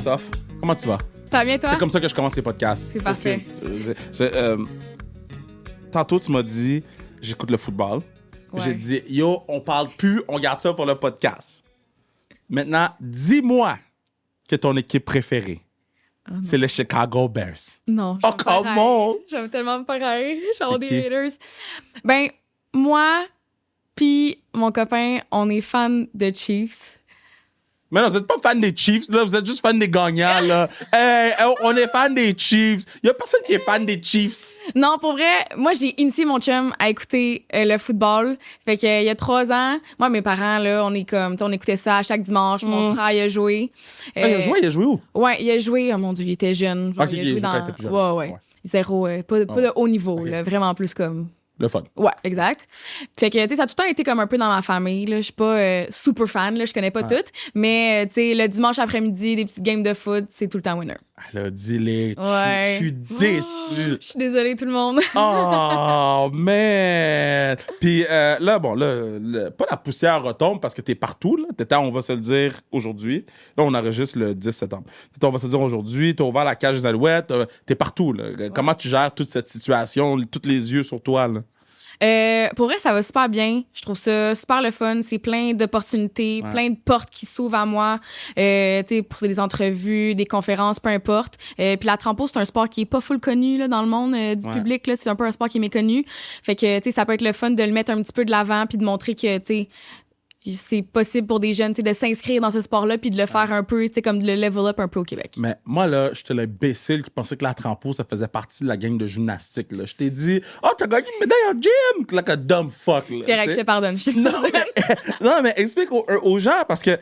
Soph, comment tu vas? Ça va bien, toi? C'est comme ça que je commence les podcasts. C'est parfait. Tantôt, tu m'as dit, j'écoute le football. Ouais. J'ai dit, yo, on parle plus, on garde ça pour le podcast. Maintenant, dis-moi que ton équipe préférée, c'est les Chicago Bears. Non. Oh, come on! J'aime tellement pas pareil. J'aime des qui? haters. Ben, moi puis mon copain, on est fan de Chiefs. Mais non, vous n'êtes pas fan des Chiefs, là. Vous êtes juste fan des gagnants, là. Hey, on est fan des Chiefs. Il n'y a personne qui est fan des Chiefs. Non, pour vrai, moi, j'ai initié mon chum à écouter le football. Fait que, il y a 3 ans, moi, mes parents, là, on est comme, on écoutait ça chaque dimanche. Mon frère, il a joué. Il a joué où? Ouais, il a joué, oh mon Dieu, il était jeune. Genre, Ok, il a il joué joue quand il dans. était plus jeune. Ouais. Zéro, pas de haut niveau, là, vraiment plus comme. Le fun. Ouais, exact. Fait que, tu sais, ça a tout le temps été comme un peu dans ma famille, là. Je suis pas super fan, là, je connais pas toutes. Mais, tu sais, le dimanche après-midi, des petites games de foot, c'est tout le temps winner. Elle a dit les Ouais. Je suis déçu. Je suis désolée, tout le monde. Oh, man! Puis là, bon, là, pas la poussière retombe parce que t'es partout, là. T'étais, on va se le dire, aujourd'hui. Là, on enregistre le 10 septembre. On va se le dire aujourd'hui, t'as ouvert la cage des Alouettes, t'es partout, là. Comment tu gères toute cette situation, tous les yeux sur toi, là? Pour vrai, ça va super bien. Je trouve ça super le fun. C'est plein d'opportunités, plein de portes qui s'ouvrent à moi. Tu sais, pour des entrevues, des conférences, peu importe. Puis la trampo, c'est un sport qui est pas full connu là, dans le monde du public. Là. C'est un peu un sport qui est méconnu. Fait que, tu sais, ça peut être le fun de le mettre un petit peu de l'avant puis de montrer que, tu sais, c'est possible pour des jeunes, tu sais, de s'inscrire dans ce sport-là puis de le faire un peu, tu sais, comme de le level up un peu au Québec. Mais moi, là, j'étais l'imbécile qui pensait que la trampo, ça faisait partie de la gang de gymnastique, là. Je t'ai dit, oh, t'as gagné une médaille en gym! Like a dumb fuck, là. C'est correct, je te pardonne. Non, mais explique aux gens, parce que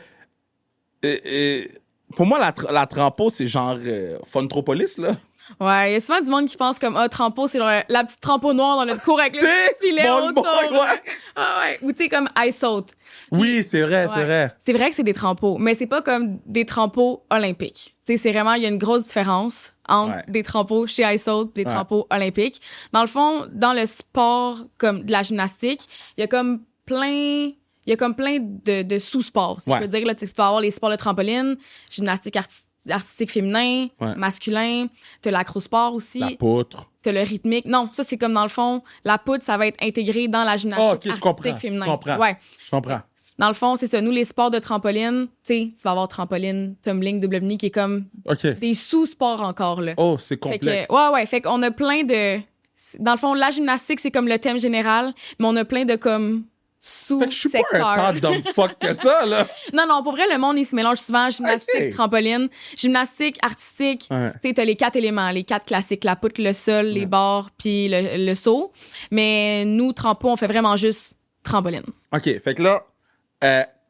pour moi, la trampo, c'est genre Funtropolis, là. Ouais, il y a souvent du monde qui pense comme trampo, c'est la petite trampo noire dans notre cour avec le petit filet autour. Ouais. Ah ouais. Ou tu sais, comme ice saute. Oui, c'est vrai, c'est vrai. C'est vrai que c'est des trampos, mais c'est pas comme des trampos olympiques. Tu sais, c'est vraiment, il y a une grosse différence entre des trampos chez ice saute et des trampos olympiques. Dans le fond, dans le sport comme de la gymnastique, il y a comme plein de sous-sports. Si je peux dire, là, tu vas avoir les sports de trampoline, gymnastique artistique féminin, masculin. T'as l'acrosport aussi. La poutre. T'as le rythmique. Non, ça, c'est comme dans le fond, la poutre, ça va être intégré dans la gymnastique artistique féminin. Je comprends. Ouais. Je comprends. Dans le fond, c'est ça. Nous, les sports de trampoline, tu sais, tu vas avoir trampoline, tumbling, double knee, qui est comme des sous-sports encore, là. Oh, c'est complexe. Ouais. Fait qu'on a plein de... Dans le fond, la gymnastique, c'est comme le thème général, mais on a plein de comme... Fait que je suis pas un tant dumb fuck que ça, là. Non, pour vrai, le monde, il se mélange souvent gymnastique, trampoline, gymnastique, artistique. Tu sais, t'as les 4 éléments, les 4 classiques, la poutre, le sol, les barres, puis le saut. Mais nous, trampo, on fait vraiment juste trampoline. OK, fait que là,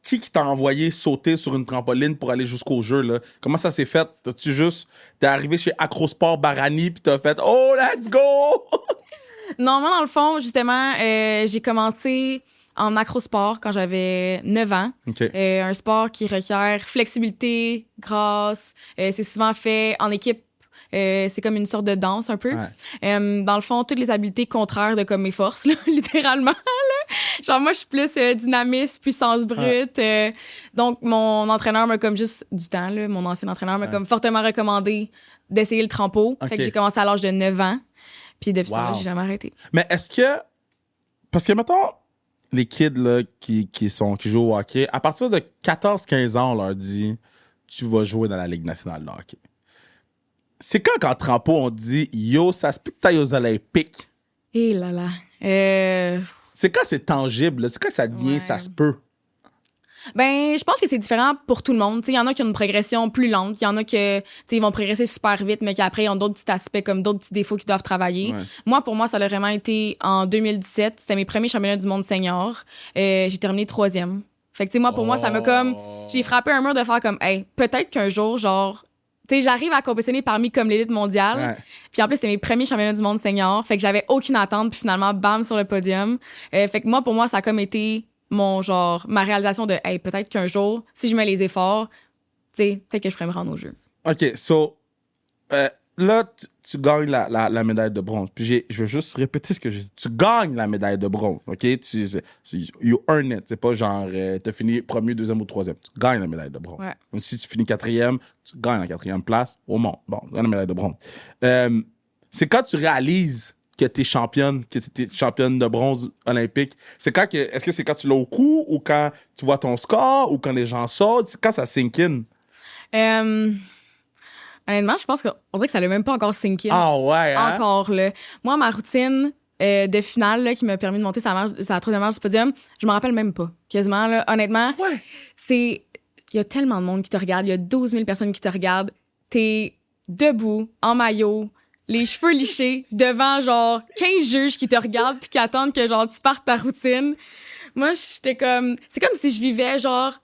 qui t'a envoyé sauter sur une trampoline pour aller jusqu'au jeu, là? Comment ça s'est fait? T'es arrivé chez Acrosport Barani, puis t'as fait « Oh, let's go! » Non, moi, dans le fond, justement, j'ai commencé en acrosport quand j'avais 9 ans. Un sport qui requiert flexibilité, grâce. C'est souvent fait en équipe. C'est comme une sorte de danse un peu. Dans le fond, toutes les habiletés contraires de comme mes forces, là, littéralement. Là. Genre, moi, je suis plus dynamisme, puissance brute. Donc, mon entraîneur m'a comme juste du temps, là, mon ancien entraîneur m'a comme fortement recommandé d'essayer le trampo. Fait que j'ai commencé à l'âge de 9 ans. Puis depuis ça, j'ai jamais arrêté. Mais est-ce que... Parce que, mettons, les kids là, qui jouent au hockey, à partir de 14-15 ans, on leur dit « Tu vas jouer dans la Ligue nationale de hockey. » C'est quand trampo, on dit « Yo, ça se peut que t'ailles aux Olympiques. » Eh là là. C'est quand c'est tangible, là. C'est quand ça devient « ça se peut ». Ben, je pense que c'est différent pour tout le monde. Il y en a qui ont une progression plus lente. Il y en a qui ils vont progresser super vite, mais qu'après, ils ont d'autres petits aspects, comme d'autres petits défauts qu'ils doivent travailler. Pour moi, ça a vraiment été en 2017. C'était mes premiers championnats du monde senior. J'ai terminé 3e. Fait que, pour moi, ça m'a comme... J'ai frappé un mur de faire comme, hey, peut-être qu'un jour, genre... Tu sais, j'arrive à compétitionner parmi comme l'élite mondiale. Puis en plus, c'était mes premiers championnats du monde senior. Fait que j'avais aucune attente. Puis finalement, bam, sur le podium. Fait que pour moi, ça a comme été... ma réalisation de, hey, peut-être qu'un jour, si je mets les efforts, tu sais, peut-être que je pourrais me rendre au jeu. OK, so, là, tu gagnes la médaille de bronze. Puis je veux juste répéter ce que j'ai dit. Tu gagnes la médaille de bronze, OK? You earn it. C'est pas genre, t'as fini premier, deuxième ou troisième. Tu gagnes la médaille de bronze. Ouais. Même si tu finis quatrième, tu gagnes la quatrième place au monde. Bon, tu gagnes la médaille de bronze. C'est quand tu réalises que t'es championne de bronze olympique. Est-ce que c'est quand tu l'as au cou ou quand tu vois ton score ou quand les gens sautent? C'est quand ça sink in? Honnêtement, je pense qu'on dirait que ça l'a même pas encore sink in. Ah ouais, hein? Encore, là. Moi, ma routine de finale là, qui m'a permis de monter sa troisième marche du podium, je m'en rappelle même pas. Quasiment, là. Honnêtement, il y a tellement de monde qui te regarde. Il y a 12 000 personnes qui te regardent. T'es debout, en maillot, les cheveux lichés, devant genre 15 juges qui te regardent puis qui attendent que genre tu partes ta routine. Moi, j'étais comme... C'est comme si je vivais genre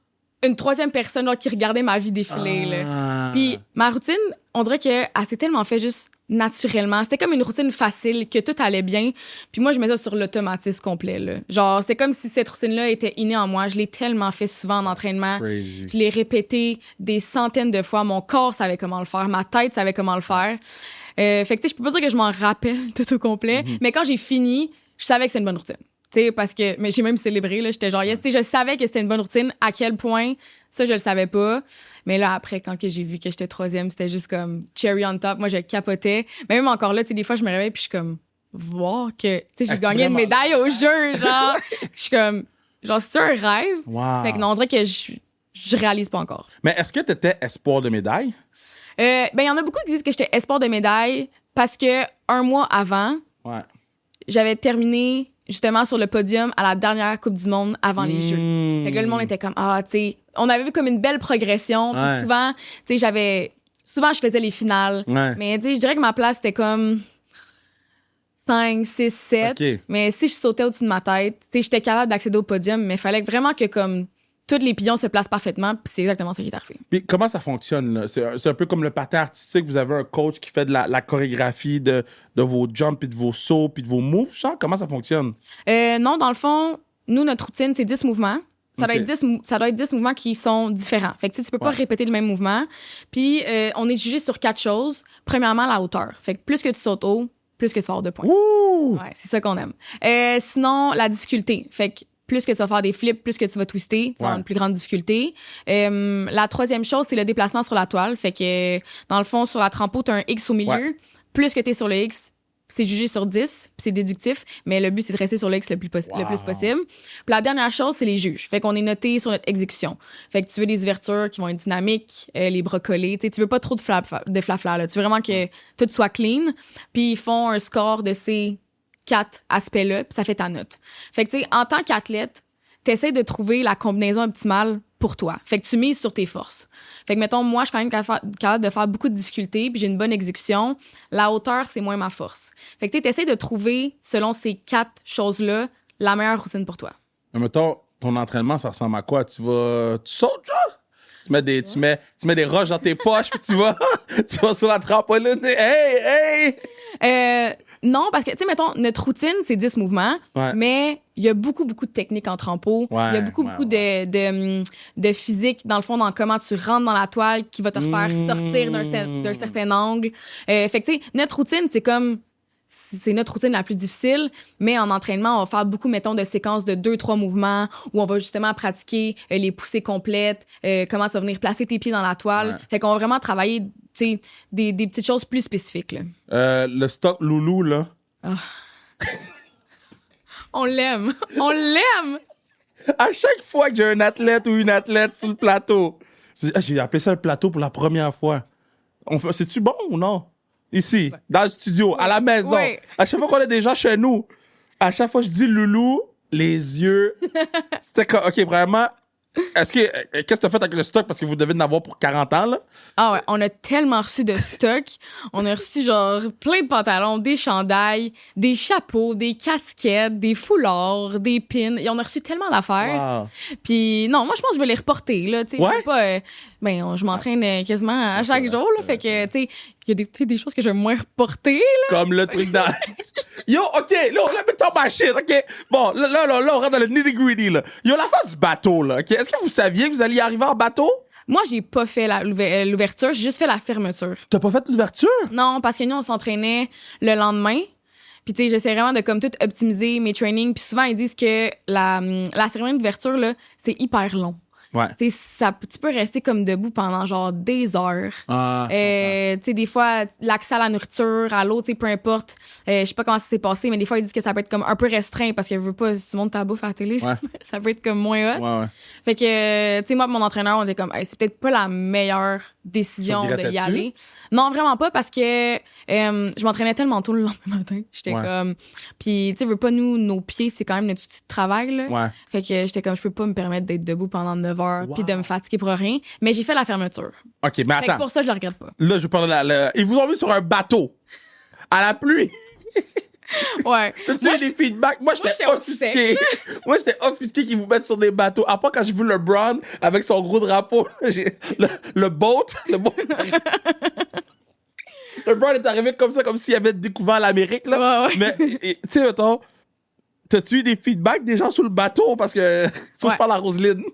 une troisième personne genre, qui regardait ma vie défiler. Là. Puis ma routine, on dirait qu'elle s'est tellement fait juste naturellement. C'était comme une routine facile, que tout allait bien. Puis moi, je mets ça sur l'automatisme complet. Là. Genre, c'est comme si cette routine-là était innée en moi. Je l'ai tellement fait souvent en entraînement. Crazy. Je l'ai répété des centaines de fois. Mon corps savait comment le faire. Ma tête savait comment le faire. Fait que, tu sais, je peux pas dire que je m'en rappelle tout au complet. Mais quand j'ai fini, je savais que c'était une bonne routine. Tu sais, parce que... Mais j'ai même célébré, là. J'étais genre, yes, tu sais, je savais que c'était une bonne routine. À quel point, ça, je le savais pas. Mais là, après, quand que j'ai vu que j'étais troisième, c'était juste comme cherry on top. Moi, je capotais. Mais même encore là, tu sais, des fois, je me réveille puis je suis comme, voir que, tu sais, j'ai gagné une médaille au jeu, genre. Je suis comme, genre, c'est un rêve. Wow. Fait que non, on dirait que je réalise pas encore. Mais est-ce que t'étais espoir de médaille? Ben, il y en a beaucoup qui disent que j'étais espoir de médaille parce que un mois avant, j'avais terminé justement sur le podium à la dernière Coupe du Monde avant les Jeux. Fait que là, le monde était comme, tu sais, on avait vu comme une belle progression. Puis souvent, tu sais, souvent, je faisais les finales. Mais tu sais, je dirais que ma place, c'était comme 5, 6, 7. Okay. Mais si je sautais au-dessus de ma tête, tu sais, j'étais capable d'accéder au podium, mais il fallait vraiment que comme tous les pions se placent parfaitement, puis c'est exactement ça qui est arrivé. Puis comment ça fonctionne, là? C'est un peu comme le patin artistique. Vous avez un coach qui fait de la chorégraphie de vos jumps, puis de vos sauts, puis de vos moves, genre? Comment ça fonctionne? Non, dans le fond, nous, notre routine, c'est 10 mouvements. Ça doit être 10 mouvements qui sont différents. Fait que tu peux pas répéter le même mouvement. Puis on est jugé sur 4 choses. Premièrement, la hauteur. Fait que plus que tu sautes haut, plus que tu vas avoir de points. Ouh! Ouais, c'est ça qu'on aime. Sinon, la difficulté. Fait que plus que tu vas faire des flips, plus que tu vas twister, tu vas avoir une plus grande difficulté. La troisième chose, c'est le déplacement sur la toile. Fait que, dans le fond, sur la trampo, tu as un X au milieu. Plus que tu es sur le X, c'est jugé sur 10, puis c'est déductif, mais le but, c'est de rester sur le X le plus possible. Puis la dernière chose, c'est les juges. Fait qu'on est noté sur notre exécution. Fait que tu veux des ouvertures qui vont être dynamiques, les bras collés. T'sais, tu veux pas trop de flafla, là. Tu veux vraiment que tout soit clean. Puis ils font un score de ces 4 aspects-là, puis ça fait ta note. Fait que, tu sais, en tant qu'athlète, t'essaies de trouver la combinaison optimale pour toi. Fait que tu mises sur tes forces. Fait que, mettons, moi, je suis quand même capable de faire beaucoup de difficultés, puis j'ai une bonne exécution. La hauteur, c'est moins ma force. Fait que, tu sais, t'essaies de trouver, selon ces 4 choses-là, la meilleure routine pour toi. Mais mettons, ton entraînement, ça ressemble à quoi? Tu sautes, genre? Tu mets des roches dans tes poches, puis tu vas sur la trampoline. Hey! Non, parce que, tu sais, mettons, notre routine, c'est 10 mouvements, mais il y a beaucoup de techniques en trampo. Il y a beaucoup de physique, dans le fond, dans comment tu rentres dans la toile qui va te faire sortir d'un certain angle. Fait que, tu sais, notre routine, c'est notre routine la plus difficile, mais en entraînement, on va faire beaucoup, mettons, de séquences de 2-3 mouvements où on va justement pratiquer les poussées complètes, comment tu vas venir placer tes pieds dans la toile. Fait qu'on va vraiment travailler, tu sais, des petites choses plus spécifiques, là. Le stock loulou, là. On l'aime! On l'aime! À chaque fois que j'ai un athlète ou une athlète sur le plateau, j'ai appelé ça le plateau pour la première fois. C'est-tu bon ou non? Ici, dans le studio, à la maison. À chaque fois qu'on a des gens chez nous, à chaque fois que je dis loulou, les yeux. C'était comme, OK, vraiment. Qu'est-ce que tu as fait avec le stock? Parce que vous devez en avoir pour 40 ans, là. Ah ouais, on a tellement reçu de stock. On a reçu, genre, plein de pantalons, des chandails, des chapeaux, des casquettes, des foulards, des pins. Et on a reçu tellement d'affaires. Wow. Puis, non, moi, je pense que je vais les reporter, là. Tu sais, je m'entraîne quasiment à chaque jour, là. Fait que, tu sais, il y a des choses que j'aime moins reporter, là. Comme le truc dans... Yo, OK, là, mets ton machine, OK? Bon, là, on rentre dans le nitty-gritty, là. Yo, l'affaire du bateau, là, OK? Est-ce que vous saviez que vous alliez arriver en bateau? Moi, j'ai pas fait l'ouverture, j'ai juste fait la fermeture. T'as pas fait l'ouverture? Non, parce que nous, on s'entraînait le lendemain. Puis, tu sais, j'essaie vraiment de comme tout optimiser mes trainings. Puis souvent, ils disent que la cérémonie d'ouverture, là, c'est hyper long. Ouais. Tu peux rester comme debout pendant genre des heures. Ah, tu sais, des fois, l'accès à la nourriture, à l'eau, tu sais, peu importe. Je sais pas comment ça s'est passé, mais des fois, ils disent que ça peut être comme un peu restreint parce que je veux pas, si tu montes ta bouffe à la télé, Ouais. ça peut être comme moins hot. ouais. Fait que, tu sais, moi, mon entraîneur, on était comme, hey, c'est peut-être pas la meilleure décision de y aller. Non, vraiment pas, parce que je m'entraînais tellement tôt le lendemain matin. J'étais comme. Puis, tu sais, veux pas, nos pieds, c'est quand même notre outil de travail, là. Ouais. Fait que j'étais comme, je peux pas me permettre d'être debout pendant 9 heures puis de me fatiguer pour rien. Mais j'ai fait la fermeture. OK, mais Fait que attends. pour ça, je le regrette pas. Là, je parle ils vous ont mis sur un bateau. À la pluie. Ouais. T'as-tu eu des feedbacks? Moi, j'étais offusqué. Moi, j'étais offusqué qu'ils vous mettent sur des bateaux. À part quand j'ai vu LeBron avec son gros drapeau. Le boat. LeBron est arrivé comme ça, comme s'il avait découvert l'Amérique, là. Ouais. Mais, tu sais, mettons, t'as-tu eu des feedbacks des gens sur le bateau? Parce que faut que je parle à Roselyne.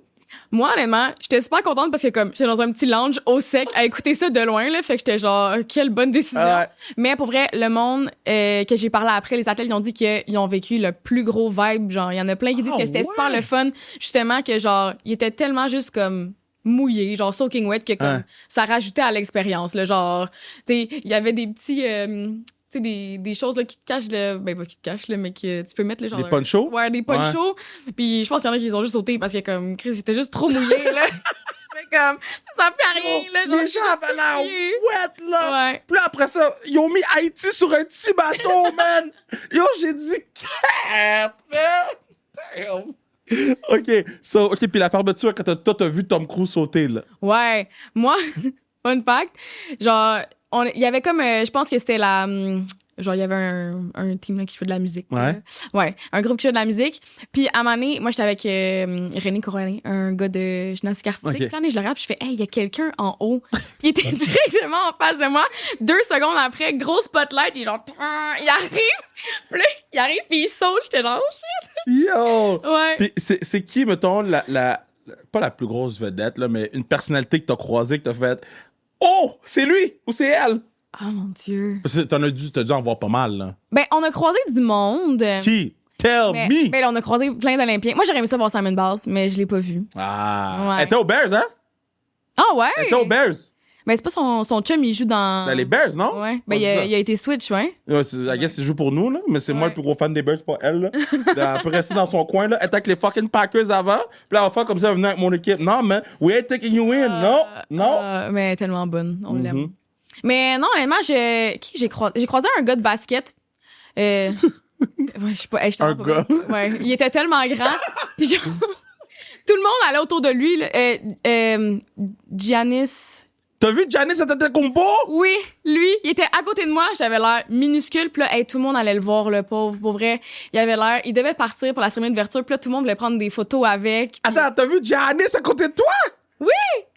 Moi, honnêtement, j'étais super contente parce que comme j'étais dans un petit lounge au sec à écouter ça de loin, là, fait que j'étais genre, quelle bonne décision. Mais pour vrai, le monde que j'ai parlé après, les athlètes, ils ont dit qu'ils ont vécu le plus gros vibe. Genre, il y en a plein qui disent que c'était super le fun, justement, que genre, ils étaient tellement juste comme mouillés, genre soaking wet, que comme ça rajoutait à l'expérience. Là, genre, tu sais, il y avait des petits... tu sais, des choses là, qui te cachent, ben pas qui te cachent, là, mais que tu peux mettre le genre. Des ponchos? Ouais, des ponchos. Puis je pense qu'il y en a qui les ont juste sautés parce que, comme, Chris, il était juste trop mouillé, là. Fait comme, ça fait rien, là. Genre, les gens avaient l'air wet, là. Ouais. Puis là, après ça, ils ont mis Haïti sur un petit bateau, man. Yo, j'ai dit, cat, man. OK, puis la fermeture, quand t'as vu Tom Cruise sauter, là. Ouais. Moi, fun fact, genre, il y avait comme, je pense que c'était genre, il y avait un team là, qui fait de la musique. Ouais, un groupe qui fait de la musique. Puis à un moment donné, moi, j'étais avec René Coronet, un gars de gymnastique artistique. Puis je le regarde, puis je fais, hey, il y a quelqu'un en haut. Puis il était directement en face de moi. 2 secondes après, gros spotlight, il est genre, il arrive, puis il saute. J'étais genre, oh shit. Yo! Ouais. Puis c'est qui, mettons, pas la plus grosse vedette, là, mais une personnalité que t'as croisée, que t'as fait, oh, c'est lui ou c'est elle? Oh mon Dieu. Parce que t'as dû en voir pas mal, là. Ben, on a croisé du monde. Qui? Tell me! Ben, là, on a croisé plein d'Olympiens. Moi, j'aurais aimé ça voir Simon Biles, mais je l'ai pas vu. Ah! Ouais. Elle était aux Bears, hein? Ah ouais? Elle était aux Bears. Ben, c'est pas son chum, il joue dans les Bears, non? Ouais. Ben, il a été switch, ouais. I guess il joue pour nous, là. Mais c'est moi le plus gros fan des Bears, pas elle, là. Elle peut rester dans son coin, là. Elle était avec les fucking Packers avant. Puis là, elle va faire comme ça, elle venait avec mon équipe. Non, man, we ain't taking you in. Non. Mais elle est tellement bonne. On l'aime. Mais non, honnêtement, j'ai croisé un gars de basket. Ouais, je sais pas. Un gars? Ouais, il était tellement grand. Puis genre, tout le monde allait autour de lui. Giannis. T'as vu Giannis Antetokounmpo? Oui, lui, il était à côté de moi. J'avais l'air minuscule. Puis là, tout le monde allait le voir, le pauvre. Pour vrai, il avait l'air... Il devait partir pour la cérémonie d'ouverture. Puis là, tout le monde voulait prendre des photos avec. Puis... Attends, t'as vu Giannis à côté de toi? Oui,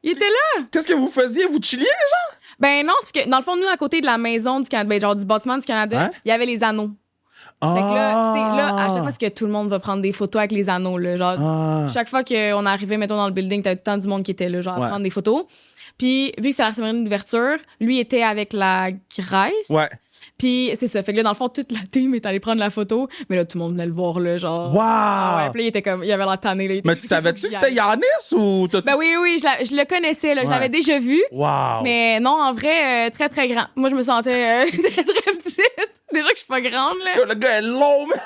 il était là. Qu'est-ce que vous faisiez? Vous chilliez, les gens? Ben non, parce que dans le fond, nous, à côté de la maison du Canada, ben, genre du bâtiment du Canada, il y avait les anneaux. Fait que là, tu sais, là, à chaque fois que tout le monde va prendre des photos avec les anneaux, là, genre, chaque fois qu'on arrivait, mettons, dans le building, t'avais tout le temps du monde qui était là, genre, à prendre des photos. Puis, vu que c'était la cérémonie d'ouverture, lui était avec la Grèce. Ouais. Puis, c'est ça. Fait que là, dans le fond, toute la team est allée prendre la photo. Mais là, tout le monde venait le voir, là, genre. Wow! Ah ouais, puis là, il était comme, il avait l'air tanné, là. Mais tu savais-tu que c'était Giannis ou t'as-tu... Ben oui, je le connaissais, là. Je l'avais déjà vu. Wow! Mais non, en vrai, très, très grand. Moi, je me sentais très, très petite. Déjà que je suis pas grande, là. Yo, le gars est long, man!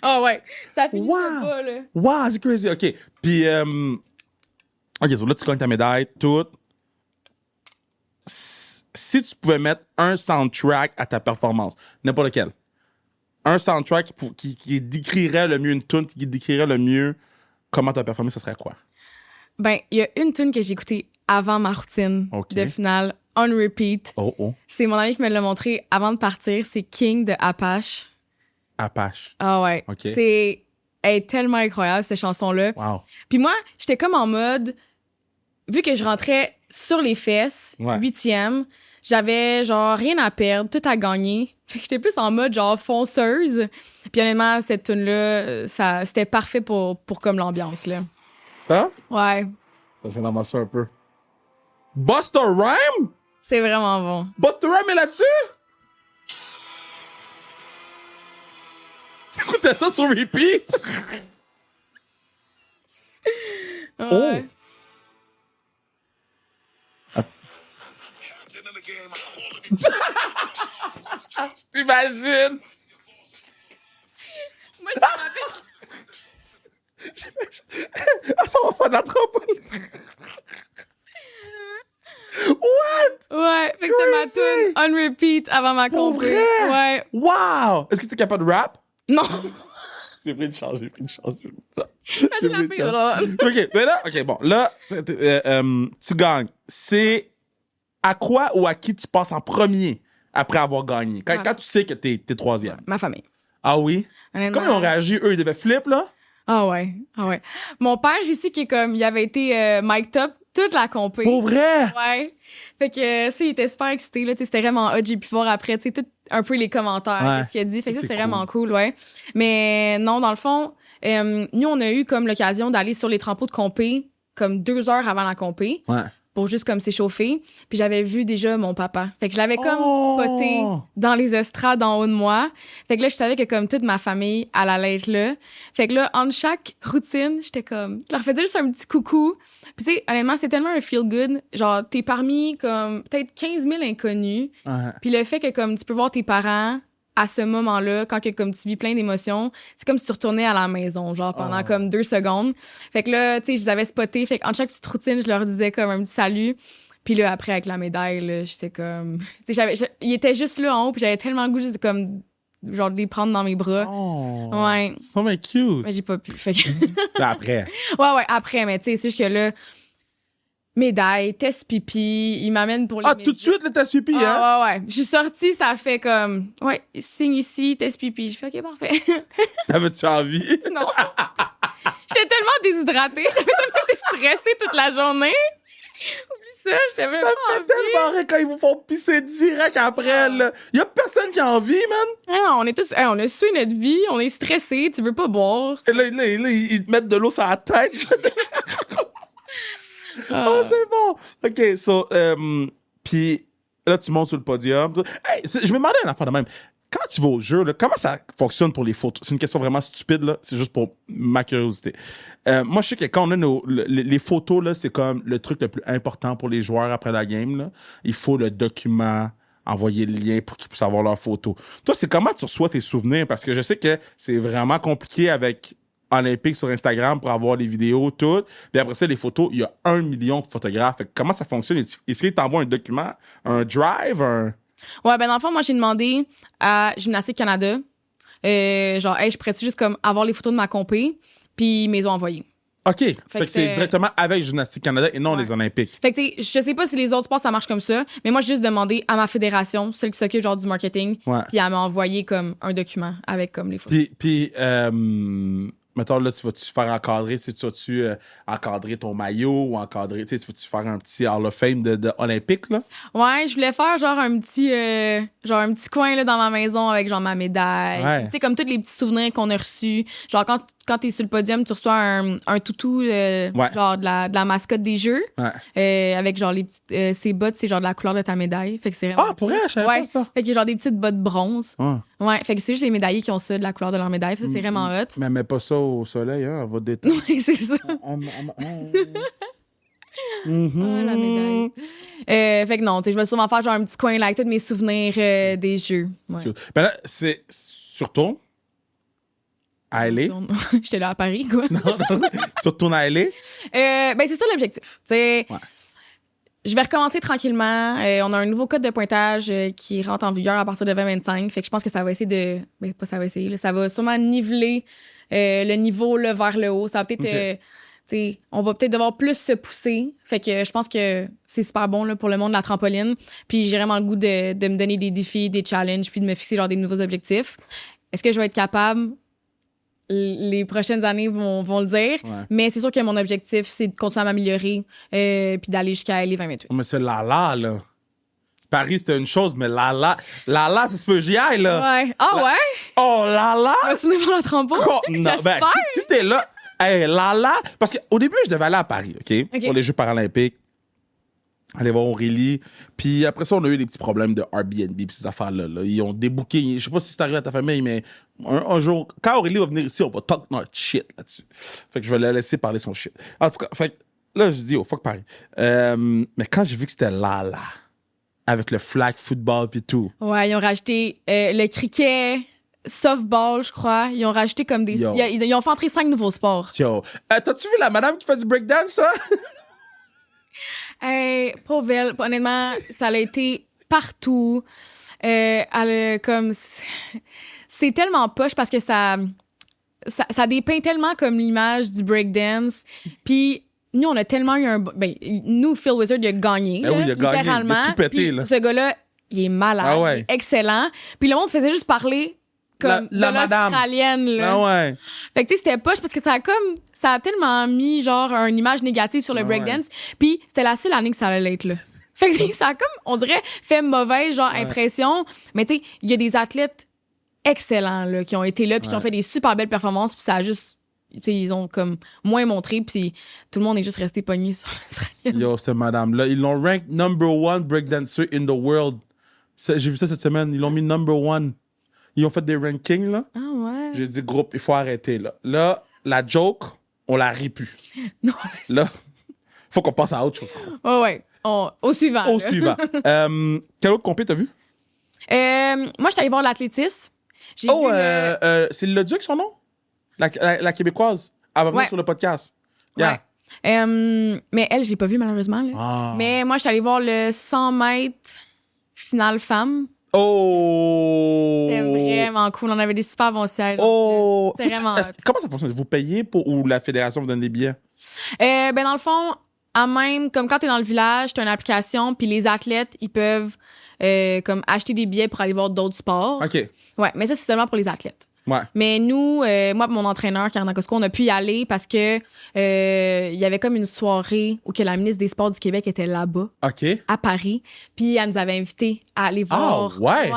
Ah ouais. Ça finit pas, là. Wow, c'est crazy. OK. Puis, OK, so là, tu gagnes ta médaille, tout. Si tu pouvais mettre un soundtrack à ta performance, n'importe lequel, un soundtrack qui décrirait le mieux une tune, qui décrirait le mieux comment tu as performé, ça serait quoi? Ben, il y a une tune que j'ai écoutée avant ma routine de finale, on repeat. C'est mon ami qui me l'a montré avant de partir. C'est King de Apache. Apache. Ah ouais. Elle est tellement incroyable, cette chanson-là. Wow. Puis moi, j'étais comme en mode... Vu que je rentrais sur les fesses, 8e, j'avais genre rien à perdre, tout à gagner. Fait que j'étais plus en mode genre fonceuse. Puis honnêtement, cette tune-là, c'était parfait pour comme l'ambiance, là. Ça? Ouais. Ça fait l'ambiance un peu. Busta Rhymes? C'est vraiment bon. Busta Rhymes est là-dessus? T'écoutais ça sur repeat? Ouais. T'imagines? Moi, je me rappelle. Ah, ça va faire de la trampoline. What? Ouais, fait que c'était ma tune on repeat avant ma Pour compé. vrai? Ouais. Wow! Est-ce que t'es capable de rap? Non. J'ai pris une chance. J'ai la fille. OK, mais là, OK, bon, là, tu gagnes. C'est à quoi ou à qui tu passes en premier après avoir gagné? Quand tu sais que t'es troisième. Ma famille. Ah oui? Honnêtement. Comment ils ont réagi? Eux, ils devaient flip, là? Ah ouais. Mon père, j'ai su qu'il il avait été mic'd up toute la compé. Pour vrai? Ouais. Fait que, il était super excité, là. C'était vraiment hot. J'ai pu voir après, tu sais, tout un peu les commentaires, ce qu'il a dit. Fait que c'était vraiment cool, ouais. Mais non, dans le fond, nous, on a eu comme l'occasion d'aller sur les trampots de compé comme 2 heures avant la compé. Ouais. Pour juste comme s'échauffer. Puis j'avais vu déjà mon papa. Fait que je l'avais comme spoté dans les estrades en haut de moi. Fait que là, je savais que comme toute ma famille, elle allait être là. Fait que là, entre chaque routine, j'étais comme... Je leur faisais juste un petit coucou. Puis tu sais, honnêtement, c'est tellement un feel-good. Genre, t'es parmi comme peut-être 15 000 inconnus. Ouais. Puis le fait que comme tu peux voir tes parents à ce moment-là, quand que, comme tu vis plein d'émotions, c'est comme si tu retournais à la maison, genre pendant comme 2 secondes. Fait que là, tu sais, je les avais spotés. Fait qu'en chaque petite routine, je leur disais comme un petit salut. Puis là, après, avec la médaille, là, j'étais comme... Tu sais, ils étaient juste là en haut, puis j'avais tellement le goût juste de, comme, genre, de les prendre dans mes bras. Oh, ouais. C'est vraiment cute. Mais j'ai pas pu. Fait que... Après. ouais, après, mais tu sais, c'est juste que là... Médaille, test pipi, il m'amène pour les tout de suite, le test pipi, hein? Ouais. Je suis sortie, ça fait comme... Ouais, signe ici, test pipi. Je fais OK, parfait. T'avais-tu envie? Non. J'étais tellement déshydratée, j'avais tellement été stressée toute la journée. Oublie ça, j'étais même ça pas fait envie. tellement rire quand ils vous font pisser direct après, là. Y a personne qui a envie, man. Non, on est tous... on a sué notre vie, on est stressé, tu veux pas boire. Et là, ils te mettent de l'eau sur la tête. Oh, c'est bon! OK, so, puis là, tu montes sur le podium. Hey, je me demandais une affaire de même. Quand tu vas au jeu, là, comment ça fonctionne pour les photos? C'est une question vraiment stupide, là. C'est juste pour ma curiosité. Moi, je sais que quand on a les photos, là, c'est comme le truc le plus important pour les joueurs après la game, là. Il faut le document, envoyer le lien pour qu'ils puissent avoir leurs photos. Toi, c'est comment tu reçois tes souvenirs? Parce que je sais que c'est vraiment compliqué avec Olympique sur Instagram pour avoir les vidéos, tout. Puis après ça, les photos, il y a 1 million de photographes. Fait que comment ça fonctionne? Est-ce qu'ils t'envoient un document, un drive, Ouais, ben dans le fond, moi, j'ai demandé à Gymnastique Canada, genre, hey, je pourrais juste comme avoir les photos de ma compé, puis ils me les ont envoyées. OK. Fait que c'est directement avec Gymnastique Canada et non les Olympiques. Fait que, tu sais, je sais pas si les autres sports, ça marche comme ça, mais moi, j'ai juste demandé à ma fédération, celle qui s'occupe genre du marketing, puis elle m'a envoyé comme un document avec comme les photos. Puis mettons, là, tu vas-tu faire encadrer, tu vas-tu encadrer ton maillot ou encadrer, tu vas-tu faire un petit Hall of Fame de Olympique, là? Ouais, je voulais faire genre un petit coin là, dans ma maison avec genre ma médaille. Ouais. Tu sais, comme tous les petits souvenirs qu'on a reçus. Genre, quand t'es sur le podium, tu reçois un toutou, genre de la mascotte des Jeux. Ouais. Avec genre les petites. Ces bottes, c'est genre de la couleur de ta médaille. Fait que c'est vraiment. Ah, pour vrai, je savais pas ça. Fait qu'il y a genre des petites bottes bronze. Ouais. Fait que c'est juste les médaillés qui ont ça, de la couleur de leur médaille. Ça, c'est vraiment hot. Mais mets pas ça au soleil, hein, on va détendre. Oui, c'est ça. La médaille. Fait que non, je vais sûrement faire genre un petit coin là avec tous mes souvenirs des Jeux. Ouais. Ben là, c'est surtout à LA. J'étais là à Paris, quoi. Tu retournes à LA? Ben, c'est ça l'objectif. Ouais. Je vais recommencer tranquillement. On a un nouveau code de pointage qui rentre en vigueur à partir de 2025. Fait que je pense que ça va essayer de... Ben, pas ça va essayer. Là, ça va sûrement niveler le niveau là, vers le haut. Ça va peut-être... on va peut-être devoir plus se pousser. Fait que je pense que c'est super bon là, pour le monde de la trampoline. Puis j'ai vraiment le goût de me donner des défis, des challenges, puis de me fixer genre des nouveaux objectifs. Est-ce que je vais être capable? Les prochaines années vont le dire. Ouais. Mais c'est sûr que mon objectif, c'est de continuer à m'améliorer puis d'aller jusqu'à LA 2028. Mais c'est Lala, là. Paris, c'était une chose, mais Lala, ça se peut j'y aille, là. Ouais. Ah ouais? Oh, Lala! Tu vas souvenir pour la trampo? Non, ben, si t'es là, hey, Lala, parce qu'au début, je devais aller à Paris, OK? Pour les Jeux paralympiques. Aller voir Aurélie. Puis après ça, on a eu des petits problèmes de Airbnb puis ces affaires-là. Là. Ils ont débooké. Je sais pas si c'est arrivé à ta famille, mais un jour, quand Aurélie va venir ici, on va talk notre shit là-dessus. Fait que je vais la laisser parler son shit. En tout cas, fait que là, je dis, oh, fuck Paris. Mais quand j'ai vu que c'était là, avec le flag football puis tout. Ouais, ils ont rajouté le cricket, softball, je crois. Ils ont rajouté comme des... Ils ont fait entrer 5 nouveaux sports. Yo. T'as-tu vu la madame qui fait du breakdance, ça? Hey, pauvre elle, honnêtement, ça a été partout. Elle a comme... C'est tellement poche parce que ça dépeint tellement comme l'image du breakdance. Puis nous, on a tellement eu un... Ben, nous, Phil Wizard, il a gagné, Ben là, oui, il a gagné. littéralement. Il a tout pété, puis là. ce gars-là, il est malade. Ah ouais. Il est excellent. Puis le monde faisait juste parler comme La de madame. l'Australienne, là. Ah ouais. Fait que tu sais, c'était poche parce que ça a tellement mis genre une image négative sur le breakdance. Puis c'était la seule année que ça allait être là. Fait que ça a comme, on dirait, fait mauvaise genre impression. Mais tu sais, il y a des athlètes excellents là, qui ont été là puis qui ont fait des super belles performances. Puis ça a juste, tu sais, ils ont comme moins montré. Puis tout le monde est juste resté pogné sur l'Australienne. Yo, cette madame-là, ils l'ont ranked #1 breakdancer in the world. J'ai vu ça cette semaine. Ils l'ont mis #1. Ils ont fait des rankings, là. Ah ouais? J'ai dit, groupe, il faut arrêter, là. Là, la joke, on la rit plus. Non, c'est ça. Là, faut qu'on passe à autre chose. Ouais. Au suivant. Au là. suivant. Quel autre compé t'as vu? Moi, j'étais allée voir l'athlétisme. J'ai vu c'est le Duc, son nom? La Québécoise. Elle va venir sur le podcast. Yeah. Ouais. Mais elle, je l'ai pas vue, malheureusement. Là. Ah. Mais moi, je suis allée voir le 100 mètres finale femme. Oh! C'était vraiment cool. On avait des super bons sièges. Oh! C'était vraiment... Comment ça fonctionne? Vous payez ou la fédération vous donne des billets? Ben, dans le fond, à même, comme quand t'es dans le village, t'as une application, puis les athlètes, ils peuvent comme acheter des billets pour aller voir d'autres sports. OK. Ouais, mais ça, c'est seulement pour les athlètes. Ouais. Mais nous, moi et mon entraîneur, Karen Cosco, on a pu y aller parce que il y avait comme une soirée où que la ministre des Sports du Québec était là-bas, OK. à Paris. Puis elle nous avait invités à aller voir. Ouais.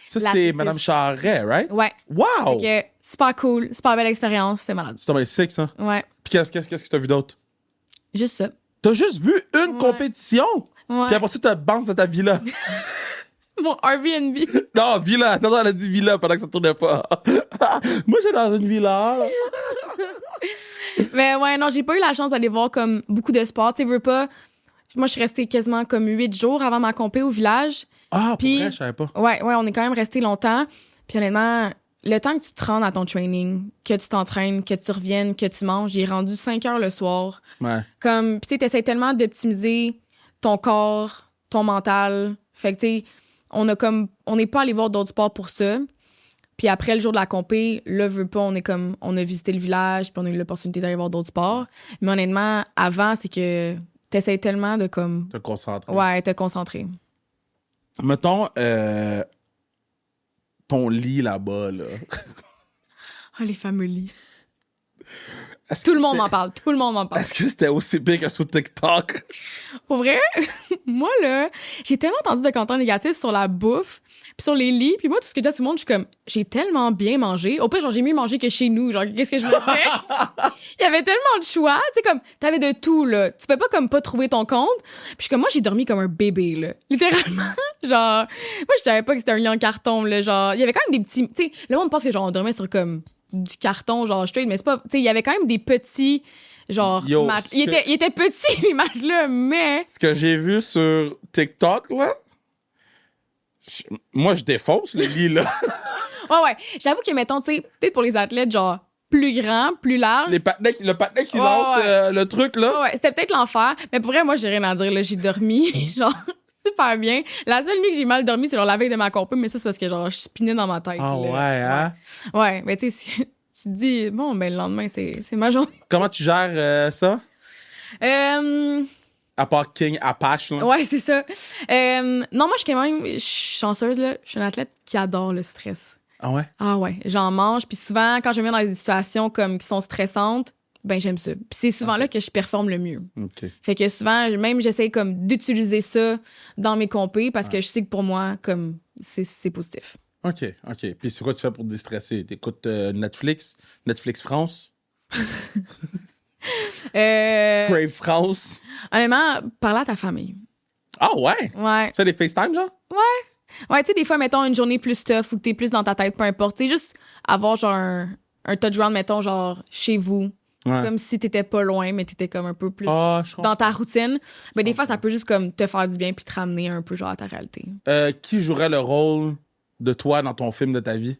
Ça, c'est l'athlétisme. Mme Charret, right? Ouais. Wow! Fait que, super cool, super belle expérience, c'était malade. C'est tombé sick, ça. Ouais, Puis qu'est-ce que t'as vu d'autre? juste ça. T'as juste vu une compétition? Ouais. Puis après ça, t'as bounce dans ta villa. Mon Airbnb. Non, villa. Attends, elle a dit villa pendant que ça tournait pas. Moi, j'étais dans une villa. Mais ouais, non, j'ai pas eu la chance d'aller voir comme beaucoup de sports. Tu sais, veux pas. Moi, je suis restée quasiment comme 8 jours avant ma compé au village. Ah, Puis- pour vrai, je savais pas. Ouais, on est quand même resté longtemps. Puis honnêtement, le temps que tu te rends à ton training, que tu t'entraînes, que tu reviennes, que tu manges, j'ai rendu 5 heures le soir. Ouais. Comme, puis tu sais, t'essaies tellement d'optimiser ton corps, ton mental. Fait que tu sais, on n'est pas allé voir d'autres sports pour ça. Puis après, le jour de la compé, là, veux pas, on a visité le village, puis on a eu l'opportunité d'aller voir d'autres sports. Mais honnêtement, avant, c'est que t'essayes tellement de comme, Te concentrer. ouais, te concentrer. Mettons, ton lit là-bas, là. Oh, les fameux lits. Est-ce Tout que le monde c'était- m'en parle. Tout le monde m'en parle. Est-ce que c'était aussi pire que sur TikTok? Pour vrai, moi, là, j'ai tellement entendu de commentaires négatifs sur la bouffe, puis sur les lits. Puis moi, tout ce que je dis à tout le monde, je suis comme, j'ai tellement bien mangé. Au pire, genre, j'ai mieux mangé que chez nous. Genre, qu'est-ce que je me fais? Il y avait tellement de choix. Tu sais, comme, t'avais de tout, là. Tu peux pas, comme, pas trouver ton compte. Puis je suis comme, moi, j'ai dormi comme un bébé, là. Littéralement. Genre, moi, je savais pas que c'était un lit en carton, là. Genre, il y avait quand même des petits. Tu sais, le monde pense que, genre, on dormait sur, comme, du carton, genre, straight, mais c'est pas. Tu sais, il y avait quand même des petits. Genre, Yo, il était petit, les matelas, mais. Ce que j'ai vu sur TikTok, là, moi, je défonce le lit, là. Ouais. J'avoue que, mettons, tu sais, peut-être pour les athlètes, genre, plus grand, plus large. Le patinet qui Ouais, lance ouais. le truc, là. Ouais, c'était peut-être l'enfer. Mais pour vrai, moi, j'ai rien à dire, là. J'ai dormi, genre, super bien. La seule nuit que j'ai mal dormi, c'est genre la veille de ma compé, mais ça, c'est parce que, genre, je spinais dans ma tête. Ah là. ouais, hein? Ouais, mais tu sais, si tu te dis, bon, ben, le lendemain, c'est ma journée. Comment tu gères ça? Euh, À part King Apache, là. ouais, c'est ça. Non, moi, je suis chanceuse, là. Je suis une athlète qui adore le stress. Ah ouais? Ah ouais, j'en mange. Puis souvent, quand je me mets dans des situations comme qui sont stressantes, ben j'aime ça. Puis c'est souvent là que je performe le mieux. OK. Fait que souvent, même j'essaie comme d'utiliser ça dans mes compés parce que je sais que pour moi, comme c'est positif. OK. Puis c'est quoi tu fais pour te déstresser? T'écoutes Netflix France? Crave France? Honnêtement, parler à ta famille. Ah ouais? Ouais. Tu fais des FaceTime, genre? Ouais, tu sais, des fois, mettons, une journée plus tough ou que t'es plus dans ta tête, peu importe. Tu sais, juste avoir genre un touch ground, mettons, genre chez vous. Ouais. Comme si t'étais pas loin, mais t'étais comme un peu plus Je comprends. dans ta routine. Mais des fois, ça peut juste comme te faire du bien puis te ramener un peu genre à ta réalité. Qui jouerait le rôle de toi dans ton film de ta vie?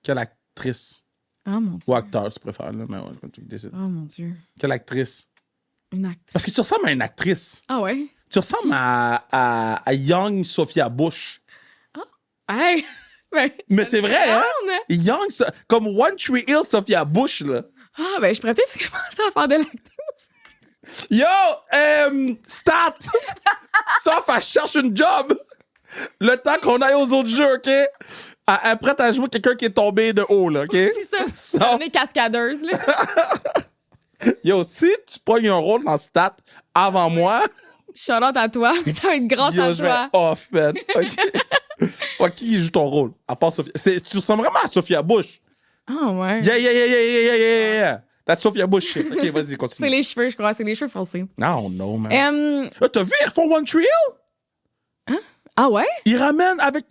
Quelle actrice? Oh mon Dieu. Ou acteur, si tu préfères, là. Mais ouais, comme tu décides. Oh mon Dieu. Quelle actrice? Une actrice. Parce que tu ressembles à une actrice. Ah ouais? Tu ressembles à Young Sophia Bush. Hey! Ben, Mais c'est vrai, hein? on a- Young, comme One Tree Hill Sophia Bush, là. Ah, ben, je pourrais peut-être commencer à faire de l'actrice. Yo, Stat! Sauf, elle cherche une job. Le temps qu'on aille aux autres jeux, OK? Elle est prête à jouer quelqu'un qui est tombé de haut, là, OK? C'est ça. On est cascadeuse, là. Yo, si tu pognes un rôle dans Stat avant moi, Shout out à toi. Ça va être grâce yo, à je vais toi. off, man. OK? Ouais, qui joue ton rôle? À part Sophia. Tu ressembles vraiment à Sophia Bush. Ah ouais. Yeah. That's Sophia Bush shit. OK, vas-y, C'est continue. les cheveux, je crois. C'est les cheveux foncés. I don't know, man. Euh, T'as vu, ils refont One Tree Hill? Ah ouais? Ils ramènent avec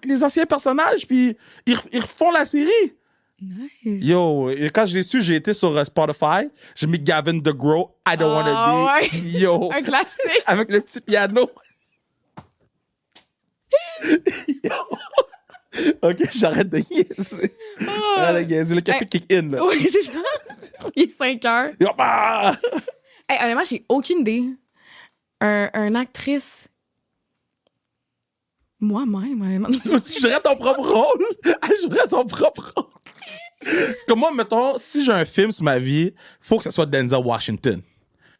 les anciens personnages, puis ils refont la série. Nice. Yo, et quand je l'ai su, j'ai été sur Spotify. J'ai mis Gavin DeGraw, I Don't Wanna Be. Ouais. Yo, Un classique. avec le petit piano. Yo. OK, j'arrête de niaiser. Arrête de niaiser. Le café Hey. kick in, là. Oui, c'est ça. Il est 5 heures. Yo, bah! Hey, honnêtement, j'ai aucune idée. Un actrice. Moi-même, honnêtement. Tu jouerais ton propre rôle. Elle jouerait son propre rôle. Comme moi, mettons, si j'ai un film sur ma vie, faut que ce soit Denzel Washington.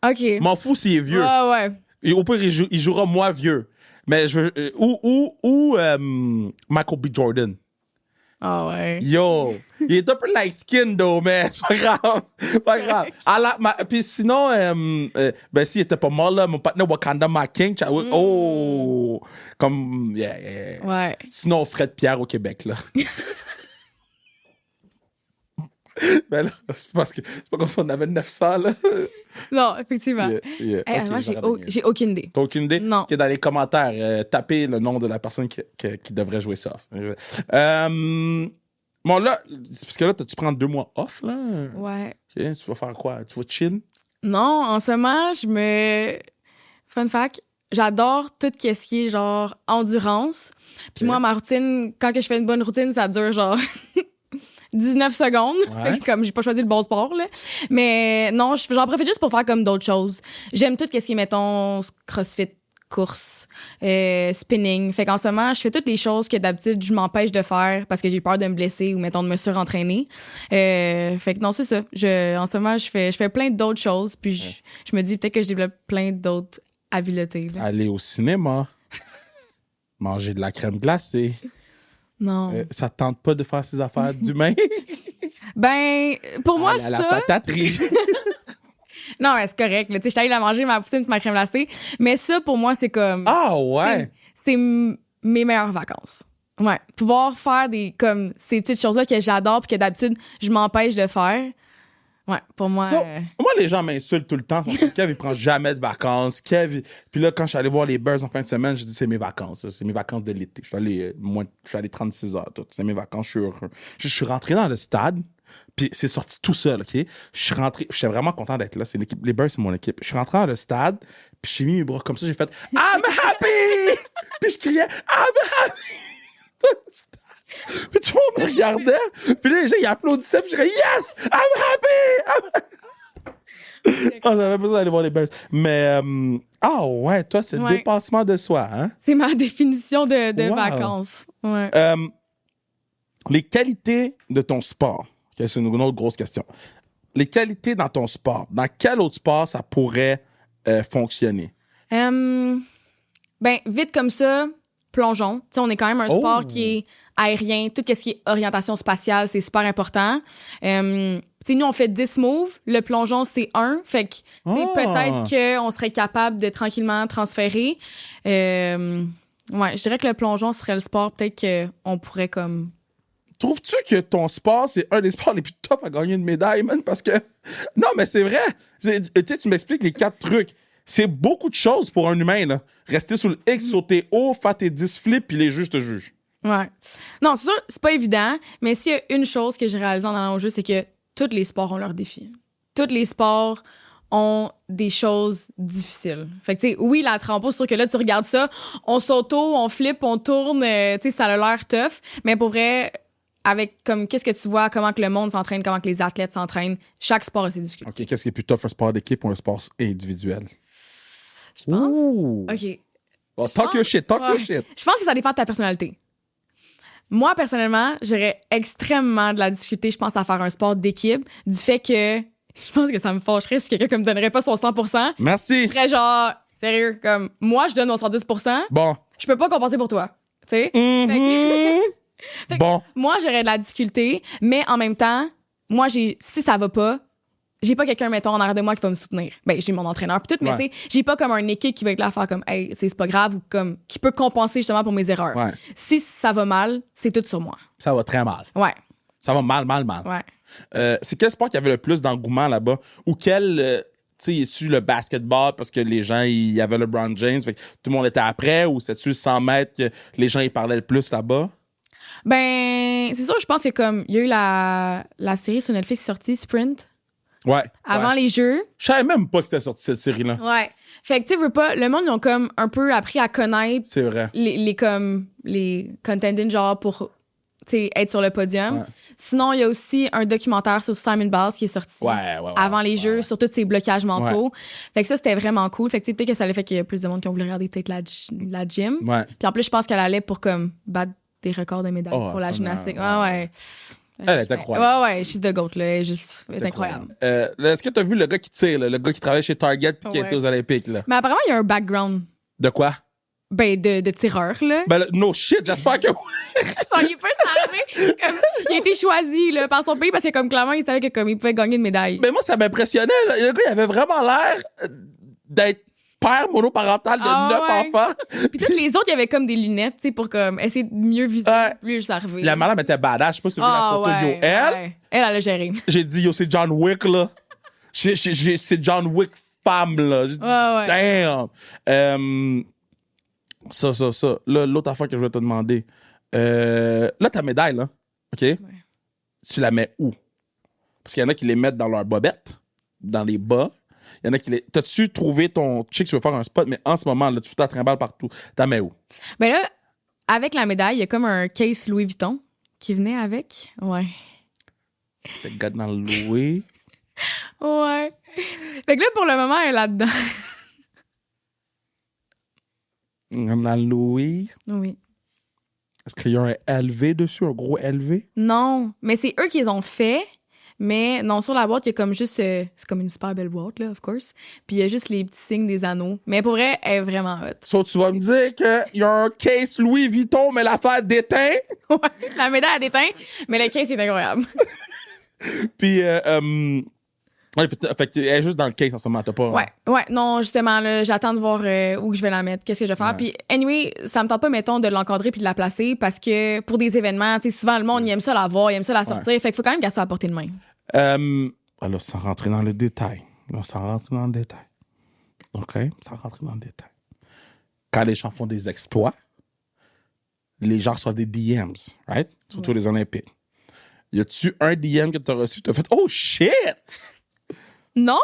OK. M'en fous s'il est vieux. Ouais. Et au pire, il jouera moi vieux. Mais je veux. Ou Michael B. Jordan. Ah ouais. Yo, il est un peu light skin, though, mais c'est pas grave. Pas grave. Puis sinon, ben, s'il était pas mort, là, mon partenaire Wakanda King, oh, comme, yeah. Ouais. Sinon, Fred Pierre au Québec, là. Ben là, c'est pas comme si on avait 900, là. Non, effectivement. Yeah. Hey, Ok, moi, j'arrête de niaiser. j'ai aucune idée. T'as aucune idée? Non. Ok, dans les commentaires, tapez le nom de la personne qui devrait jouer ça. Bon, là, parce que là, tu prends 2 mois off, là. Ouais. Ok, tu vas faire quoi? Tu vas chill? Non, en ce moment, Fun fact, j'adore tout ce qui est genre endurance. Puis Ok. moi, ma routine, quand que je fais une bonne routine, ça dure genre 19 secondes. Ouais. Comme j'ai pas choisi le bon sport, là. Mais non, j'en profite juste pour faire comme d'autres choses. J'aime tout ce qui est, mettons, crossfit, course, spinning. Fait qu'en ce moment, je fais toutes les choses que d'habitude, je m'empêche de faire parce que j'ai peur de me blesser ou, mettons, de me surentraîner. Fait que non, c'est ça. En ce moment, je fais plein d'autres choses. Puis je me dis peut-être que je développe plein d'autres habiletés. Là. Aller au cinéma. Manger de la crème glacée. Non. Ça te tente pas de faire ces affaires d'humain? Ben, pour moi, Aller à la ça... pataterie. Non, ouais, c'est correct. Tu sais, je suis allée la manger, ma poutine et ma crème glacée. Mais ça, pour moi, c'est comme... Ah ouais? C'est mes meilleures vacances. Ouais. Pouvoir faire comme ces petites choses-là que j'adore puis que d'habitude, je m'empêche de faire. Ouais, pour moi... So, moi, les gens m'insultent tout le temps. Kev, il prend jamais de vacances. Puis là, quand je suis allé voir les Bears en fin de semaine, je dis c'est mes vacances. C'est mes vacances de l'été. Je suis allé 36 heures. Tout. C'est mes vacances. Je suis rentré dans le stade. Puis c'est sorti tout seul, OK? Je suis rentré. J'étais vraiment content d'être là. Les Bears, c'est mon équipe. Je suis rentré dans le stade. Puis j'ai mis mes bras comme ça. J'ai fait I'm happy! Puis je criais I'm happy! Puis tout le monde me regardait. Puis là, les gens, ils applaudissaient. Puis je disais Yes! I'm happy! J'avais besoin d'aller voir les Bears. Mais, ouais, toi, c'est le Ouais. dépassement de soi, hein? C'est ma définition de Wow. vacances. Ouais. Les qualités de ton sport. Okay, c'est une autre grosse question. Les qualités dans ton sport. Dans quel autre sport ça pourrait fonctionner? Ben, vite comme ça, plongeon. Tu sais, on est quand même un sport qui est aérien. Tout ce qui est orientation spatiale, c'est super important. Tu sais, nous, on fait 10 moves. Le plongeon, c'est 1. Fait que, tu sais, peut-être qu'on serait capable de tranquillement transférer. Ouais, je dirais que le plongeon serait le sport, peut-être qu'on pourrait comme... Trouves-tu que ton sport, c'est un des sports les plus tough à gagner une médaille, man? Parce que... Non, mais c'est vrai. Tu sais, tu m'expliques les 4 trucs. C'est beaucoup de choses pour un humain, là. Rester sur le X, sauter haut, faire tes 10 flips, puis les juges te jugent. Ouais. Non, c'est sûr, c'est pas évident, mais s'il y a une chose que j'ai réalisée en allant au jeu, c'est que tous les sports ont leurs défis. Tous les sports ont des choses difficiles. Fait que, tu sais, oui, la trampo, c'est sûr que là, tu regardes ça, on saute haut, on flippe, on tourne, tu sais, ça a l'air tough, mais pour vrai, avec, comme, qu'est-ce que tu vois, comment que le monde s'entraîne, comment que les athlètes s'entraînent, chaque sport a ses difficultés. OK, qu'est-ce qui est plus tough, un sport d'équipe ou un sport individuel? Je pense. Ouh. OK. Bon, talk your shit, talk your Ouais. shit. Je pense que ça dépend de ta personnalité. Moi, personnellement, j'aurais extrêmement de la difficulté, je pense, à faire un sport d'équipe, du fait que je pense que ça me fâcherait si quelqu'un me donnerait pas son 100%. Merci. Je serais genre, sérieux, comme, moi, je donne mon 110%, Bon. je peux pas compenser pour toi. Tu sais? Fait que Bon. moi, j'aurais de la difficulté, mais en même temps, moi, si ça va pas, j'ai pas quelqu'un, mettons, en arrière de moi qui va me soutenir. Ben, j'ai mon entraîneur pis tout, mais Ouais. tu sais, j'ai pas comme un équipe qui va être là à faire comme, hey, c'est pas grave, ou comme, qui peut compenser justement pour mes erreurs. Ouais. Si ça va mal, c'est tout sur moi. Ça va très mal. Ouais, Ça va mal. ouais. C'est quel sport qui avait le plus d'engouement là-bas? Ou quel, tu sais, est-ce le basketball parce que les gens, il y avait LeBron James, fait que tout le monde était après, ou c'est-tu le 100 mètres que les gens, ils parlaient le plus là-bas? Ben, c'est sûr, je pense que comme, il y a eu la série sur Netflix sortie, Sprint, Ouais. avant ouais. les Jeux. Je savais même pas que c'était sorti cette série-là. Ouais. Fait que, tu sais, veux pas, le monde, ils ont comme un peu appris à connaître C'est vrai. les contendants, genre, pour, tu sais, être sur le podium. Ouais. Sinon, il y a aussi un documentaire sur Simon Biles qui est sorti Ouais. avant les Jeux, ouais. sur tous ces blocages mentaux. Fait que ça, c'était vraiment cool. Fait que, tu sais, peut-être que ça allait fait qu'il y a plus de monde qui ont voulu regarder peut-être la gym. Ouais. Puis en plus, je pense qu'elle allait pour, comme, battre des records de médailles Oh, pour la ça, gymnastique. ouais. Ouais. Elle est incroyable. Ouais, she's the GOAT, là. Elle est incroyable. Est-ce que tu as vu le gars qui tire, là, le gars qui travaille chez Target et qui Ouais. était aux Olympiques? Là? Mais apparemment, il y a un background, De quoi? ben, de tireur, là. Ben, no shit, j'espère que oui. Genre, il peut s'arriver comme il a été choisi là, par son pays parce que comme clairement il savait que comme il pouvait gagner une médaille. Mais moi, ça m'impressionnait. Là. Le gars, il avait vraiment l'air d'être père monoparental de 9 ouais. enfants. Puis toutes les autres, il y avait comme des lunettes, tu sais, pour comme essayer de mieux viser, Ouais. plus juste arriver. La madame était badass. Je sais pas si tu as vu la photo de yo. Elle a géré. J'ai dit, yo, c'est John Wick, là. C'est John Wick femme, là. J'ai dit, Ouais. damn. Ça. Là, l'autre affaire que je voulais te demander. Là, ta médaille, là, OK? Tu la mets où? Parce qu'il y en a qui les mettent dans leur bobette, dans les bas. Il y en a qui les... T'as-tu trouvé ton chick, tu veux faire un spot, mais en ce moment, là, tu fous ta trimballe partout. T'as mets où? Ben là, avec la médaille, il y a comme un case Louis Vuitton qui venait avec. Ouais. T'as le gars dans le Louis. Ouais. Fait que là, pour le moment, elle est là-dedans. Dans le Louis. Oui. Est-ce qu'il y a un LV dessus, un gros LV? Non, mais c'est eux qui les ont fait. Mais non, sur la boîte, il y a comme juste... c'est comme une super belle boîte, là, of course. Puis il y a juste les petits signes des anneaux. Mais pour vrai, elle est vraiment hot. So, tu vas me dire qu'il y a un case Louis Vuitton, mais l'affaire déteint? Ouais, la médaille a déteint, mais le case est incroyable. Puis, ouais, fait que elle est juste dans le case en ce moment, t'as pas... Ouais, non, justement, là, j'attends de voir où je vais la mettre, qu'est-ce que je vais faire. Ouais. Puis, anyway, ça me tente pas, mettons, de l'encadrer puis de la placer parce que pour des événements, tu sais, souvent, le monde, il aime ça la voir, il aime ça la sortir. Fait qu'il faut quand même qu'elle soit à portée de main. Alors, sans rentrer dans le détail. OK? Sans rentrer dans le détail. Quand les gens font des exploits, les gens reçoivent des DMs, right? Surtout les Olympiques. Y a-tu un DM que t'as reçu, t'as fait « Oh, shit! » Non!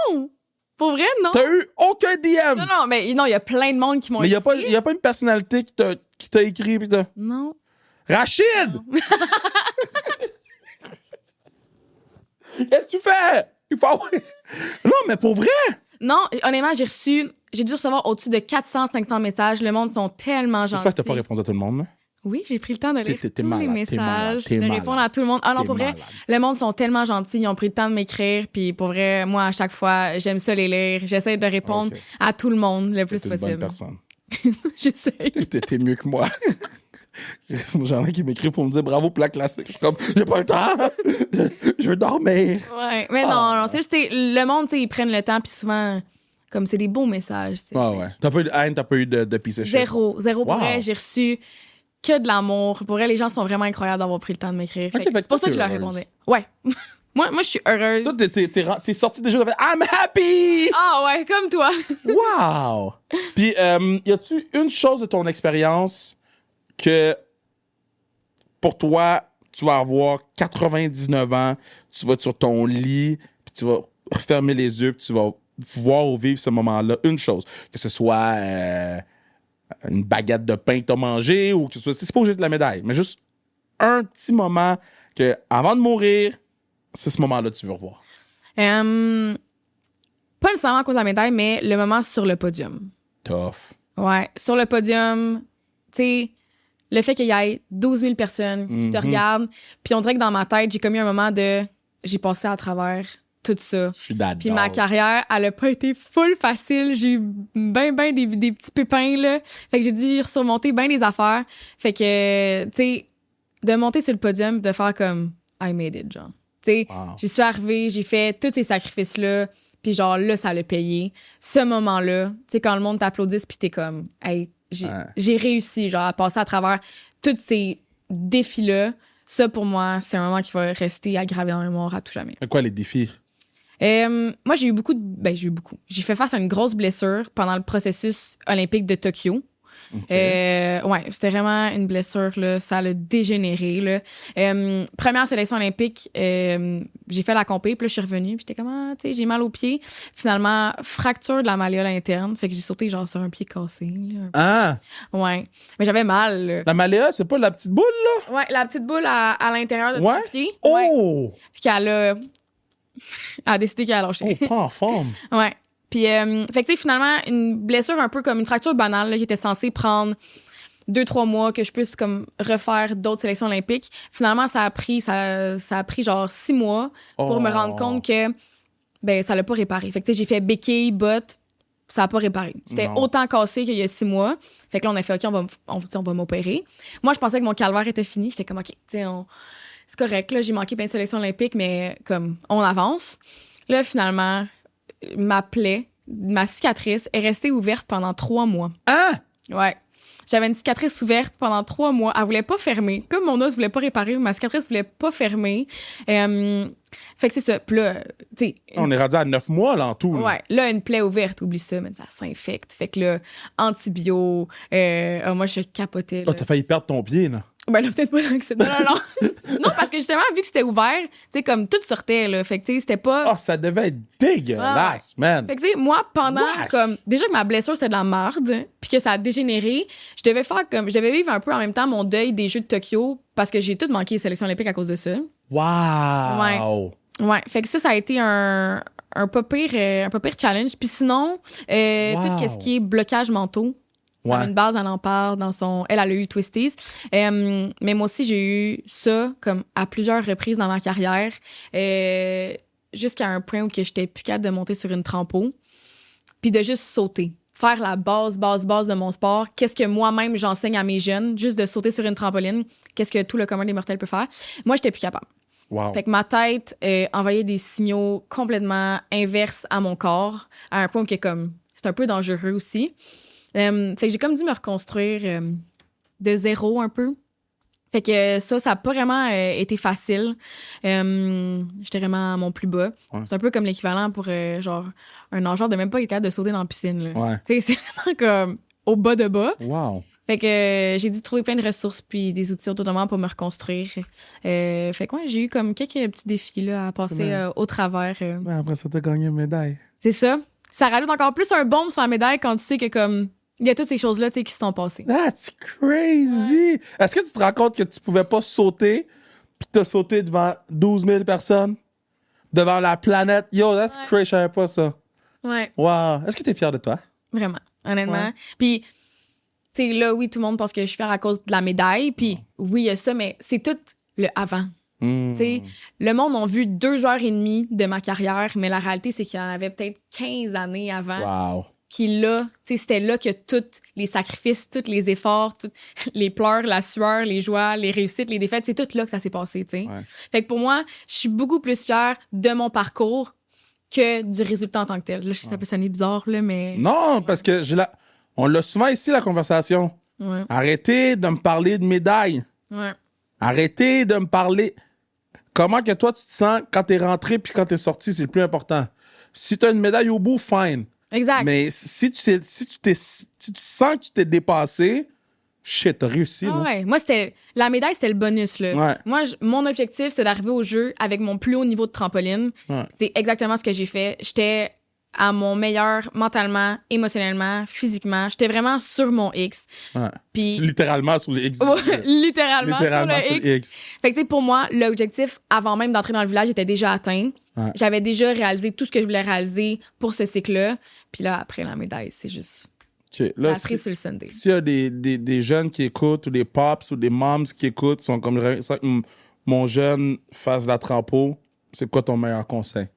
Pour vrai, non. T'as eu aucun DM! Non, mais non, il y a plein de monde qui m'ont Mais écrit. il y a pas une personnalité qui t'a écrit pis t'as... Non. Rachid! Qu'est-ce que tu fais? Il faut... Non, mais pour vrai! Non, honnêtement, j'ai dû recevoir au-dessus de 400-500 messages. Le monde sont tellement gentils. J'espère que t'as pas répondu à tout le monde, là. Oui, j'ai pris le temps de lire T'es tous malade, les messages, t'es de malade. répondre à tout le monde. Ah non, T'es pour vrai, malade. le monde sont tellement gentils. Ils ont pris le temps de m'écrire. Puis pour vrai, moi, à chaque fois, j'aime ça les lire. J'essaie de répondre Ok. à tout le monde le plus T'es une bonne possible. personne. J'essaie. T'es mieux que moi. J'en ai qui m'écrit pour me dire bravo pour la classique. Je suis comme, j'ai pas le temps. Je veux dormir. Ouais, mais non, c'est juste le monde, tu sais, ils prennent le temps. Puis souvent, comme c'est des beaux messages. tu sais. Ouais. T'as pas eu de haine, t'as pas eu de piece of shit. Zéro pour Wow. vrai. J'ai reçu que de l'amour. Pour vrai, les gens sont vraiment incroyables d'avoir pris le temps de m'écrire. Ok, Fait que fait que c'est pour ça toi, que je leur t'es heureuse. répondais. Ouais. Moi, je suis heureuse. Toi, t'es sorti déjà de I'm happy! Ah ouais, comme toi. Wow! Puis, y a-tu une chose de ton expérience que pour toi, tu vas avoir 99 ans, tu vas être sur ton lit, puis tu vas fermer les yeux, puis tu vas voir ou vivre ce moment-là? Une chose. Que ce soit une baguette de pain que t'as mangé ou que ce soit. C'est pas obligé de la médaille, mais juste un petit moment que, avant de mourir, c'est ce moment-là que tu veux revoir. Pas nécessairement à cause de la médaille, mais le moment sur le podium. Tough. Ouais, sur le podium, tu sais, le fait qu'il y ait 12 000 personnes qui te regardent, puis on dirait que dans ma tête, j'ai commis un moment de... J'ai passé à travers tout ça. Je suis d'accord. Puis ma carrière, elle a pas été full facile. J'ai eu ben des petits pépins, là. Fait que j'ai dû surmonter ben des affaires. Fait que, tu sais, de monter sur le podium, de faire comme I made it, genre. Tu sais, j'y suis arrivée, j'ai fait tous ces sacrifices-là, puis genre là, ça l'a payé. Ce moment-là, tu sais, quand le monde t'applaudisse, puis t'es comme, hey, j'ai réussi, genre, à passer à travers tous ces défis-là. Ça, pour moi, c'est un moment qui va rester aggravé dans la mémoire à tout jamais. C'est quoi les défis? Moi, j'ai eu beaucoup. J'ai fait face à une grosse blessure pendant le processus olympique de Tokyo. Okay. Ouais, c'était vraiment une blessure, là. Ça l'a dégénéré, là. Première sélection olympique, j'ai fait la compé, puis là, je suis revenue, puis j'étais comme, ah, tu sais, j'ai mal au pied. Finalement, fracture de la malléole interne, fait que j'ai sauté, genre, sur un pied cassé, là. Ah! Ouais. Mais j'avais mal, là. La malléole, c'est pas la petite boule, là? Ouais, la petite boule à l'intérieur de ton pied. Oh! Ouais. Puis qu'elle a décidé qu'elle a lâché. Oh, pas en forme. Ouais. Puis, fait que, tu sais, finalement, une blessure un peu comme une fracture banale, là, qui était censée prendre 2-3 mois que je puisse, comme, refaire d'autres sélections olympiques. Finalement, ça a pris genre 6 mois pour me rendre compte que, ben, ça l'a pas réparé. Fait que, tu sais, j'ai fait béquille, botte, ça a pas réparé. C'était autant cassé qu'il y a 6 mois. Fait que là, on a fait, OK, on va m'opérer. Moi, je pensais que mon calvaire était fini. J'étais comme, OK, tu sais, c'est correct, là, j'ai manqué plein de sélections olympiques, mais, comme, on avance. Là, finalement, ma cicatrice est restée ouverte pendant 3 mois. Ah! Ouais. J'avais une cicatrice ouverte pendant 3 mois. Elle voulait pas fermer. Comme mon os voulait pas réparer, ma cicatrice voulait pas fermer. Fait que c'est ça. Puis là, tu sais... On est rendu à 9 mois, là, en tout. Là. Ouais. Là, une plaie ouverte, oublie ça, mais ça s'infecte. Fait que là, antibio, moi, je capotais. Oh, t'as failli perdre ton pied, là. Ben là, peut-être pas tant que c'est... Non. Non, parce que justement, vu que c'était ouvert, tu sais, comme tout sortait, là. Fait que, tu sais, c'était pas... Oh, ça devait être dégueulasse, man. Fait que, tu sais, moi, pendant, comme... Déjà que ma blessure, c'était de la marde, puis que ça a dégénéré, je devais vivre un peu en même temps mon deuil des Jeux de Tokyo, parce que j'ai tout manqué les sélections olympiques à cause de ça. Wow! Ouais. Fait que ça a été un pas pire challenge. Puis sinon, tout ce qui est blocage mentaux, ça a une base, elle en parle dans son... Elle a eu Twisties. Mais moi aussi, j'ai eu ça comme à plusieurs reprises dans ma carrière, jusqu'à un point où que j'étais plus capable de monter sur une trampo, puis de juste sauter. Faire la base de mon sport. Qu'est-ce que moi-même, j'enseigne à mes jeunes, juste de sauter sur une trampoline. Qu'est-ce que tout le commun des mortels peut faire. Moi, j'étais plus capable. Wow. Fait que ma tête envoyait des signaux complètement inverses à mon corps, à un point que comme c'est un peu dangereux aussi. Fait que j'ai comme dû me reconstruire de zéro un peu. Fait que ça a pas vraiment été facile. J'étais vraiment à mon plus bas. Ouais. C'est un peu comme l'équivalent pour genre un nageur de même pas être capable de sauter dans la piscine. Là. Ouais. T'sais, c'est vraiment comme au bas de bas. Wow. Fait que j'ai dû trouver plein de ressources puis des outils autour de moi pour me reconstruire. Fait que ouais, j'ai eu comme quelques petits défis là, à passer au travers. Après ça, t'as gagné une médaille. C'est ça. Ça rajoute encore plus un baume sur la médaille quand tu sais que comme il y a toutes ces choses-là qui se sont passées. That's crazy! Ouais. Est-ce que tu te rends compte que tu pouvais pas sauter puis t'as sauté devant 12 000 personnes? Devant la planète? Yo, that's crazy, je savais pas ça. Ouais. Wow! Est-ce que t'es fière de toi? Vraiment, honnêtement. Ouais. Puis, tu sais, là, oui, tout le monde pense que je suis fière à cause de la médaille. Puis, oui, il y a ça, mais c'est tout le avant. Tu sais, le monde a vu 2 heures et demie de ma carrière, mais la réalité, c'est qu'il y en avait peut-être 15 années avant. Wow! Puis là, tu sais, c'était là que tous les sacrifices, tous les efforts, tous les pleurs, la sueur, les joies, les réussites, les défaites, c'est tout là que ça s'est passé, tu sais. Ouais. Fait que pour moi, je suis beaucoup plus fière de mon parcours que du résultat en tant que tel. Là, je sais que ça peut sonner bizarre, là, mais... Non, parce que on l'a souvent ici, la conversation. Ouais. Arrêtez de me parler de médailles. Ouais. Arrêtez de me parler... Comment que toi, tu te sens quand t'es rentré puis quand t'es sorti, c'est le plus important. Si t'as une médaille au bout, fine. Exact. Mais si tu sens que tu t'es dépassé, shit, t'as réussi. Ah là. ouais. Moi, la médaille, c'était le bonus. Là. Ouais. Moi, mon objectif, c'est d'arriver au jeu avec mon plus haut niveau de trampoline. Ouais. C'est exactement ce que j'ai fait. J'étais à mon meilleur mentalement, émotionnellement, physiquement. J'étais vraiment sur mon X. Ouais. Puis, Littéralement sur les X. littéralement sur sur le X. Fait que, tu sais, pour moi, l'objectif, avant même d'entrer dans le village, était déjà atteint. Ouais. J'avais déjà réalisé tout ce que je voulais réaliser pour ce cycle-là. Puis là, après la médaille, c'est juste Okay. Là, la cerise sur le Sunday. s'il y a des jeunes qui écoutent, ou des pops, ou des moms qui écoutent, qui sont comme ça, mon jeune fasse la trampo, c'est quoi ton meilleur conseil?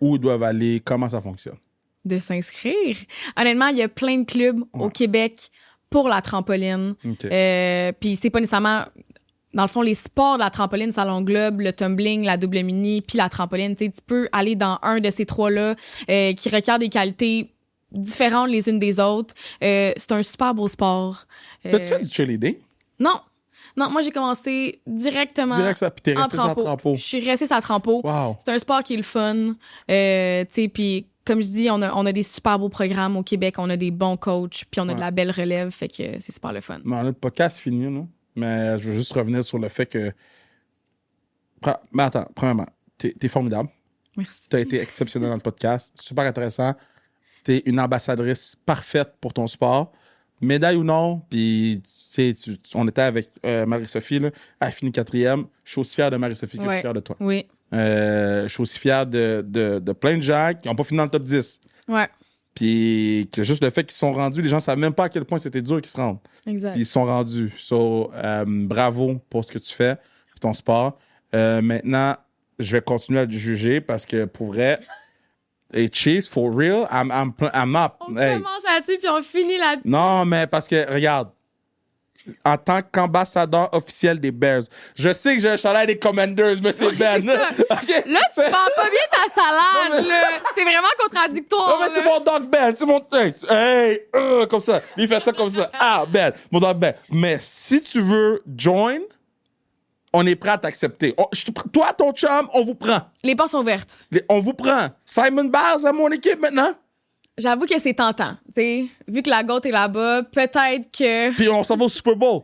Où ils doivent aller? Comment ça fonctionne? De s'inscrire. Honnêtement, il y a plein de clubs au Québec pour la trampoline. Okay. Puis c'est pas nécessairement... Dans le fond, les sports de la trampoline, ça l'englobe le tumbling, la double mini, puis la trampoline. Tu sais, tu peux aller dans un de ces trois-là qui requiert des qualités différentes les unes des autres. C'est un super beau sport. T'as-tu fait du cheerleading? Non. Non, moi, j'ai commencé directement Ça, puis t'es resté sans trampo. Je suis restée sans trampo. Wow. C'est un sport qui est le fun. Tu sais, puis comme je dis, on a des super beaux programmes au Québec. On a des bons coachs, puis on a de la belle relève. Fait que c'est super le fun. Non, le podcast est fini, là. Mais je veux juste revenir sur le fait que... Mais attends, premièrement, t'es formidable. Merci. T'as été exceptionnel dans le podcast. Super intéressant. T'es une ambassadrice parfaite pour ton sport. Médaille ou non, puis on était avec Marie-Sophie, là, elle a fini 4e. Je suis aussi fier de Marie-Sophie que je suis fier de toi. Oui. Je suis aussi fier de plein de gens qui n'ont pas fini dans le top 10. Ouais. Puis que juste le fait qu'ils sont rendus, les gens ne savent même pas à quel point c'était dur qu'ils se rendent. Exact. Puis ils sont rendus. So, bravo pour ce que tu fais, pour ton sport. Maintenant, je vais continuer à te juger parce que pour vrai, hey, Chiefs, for real, I'm up. On Hey. commence là-dessus puis on finit là-dessus. Non, mais parce que, regarde, en tant qu'ambassadeur officiel des Bears, je sais que j'ai un chandail des Commanders, mais c'est Ben. c'est ça. Okay? Là, tu vends pas bien ta salade, là. C'est vraiment contradictoire. Non, mais c'est là. mon dog Ben, c'est mon... Hey, comme ça. Il fait ça comme ça. Ah, Ben, mon dog Ben. Mais si tu veux join, on est prêt à t'accepter. Toi, ton chum, on vous prend. Les portes sont ouvertes. On vous prend. Simon Biles à mon équipe maintenant. J'avoue que c'est tentant. T'sais, vu que la GOAT est là-bas, peut-être que... Puis on s'en va au Super Bowl.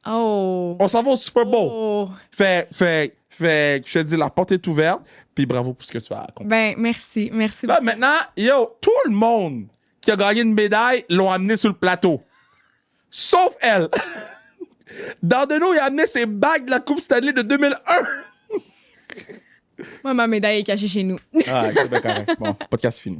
Oh. On s'en va au Super Bowl. Oh. Fait, je te dis, la porte est ouverte. Puis bravo pour ce que tu as accompli. Ben, merci. Merci Là, beaucoup. maintenant, yo, tout le monde qui a gagné une médaille l'ont amené sur le plateau. Sauf elle. Dandeno, il a amené ses bagues de la Coupe Stanley de 2001. Moi, ma médaille est cachée chez nous. Ah, c'est bien correct. Bon, podcast fini.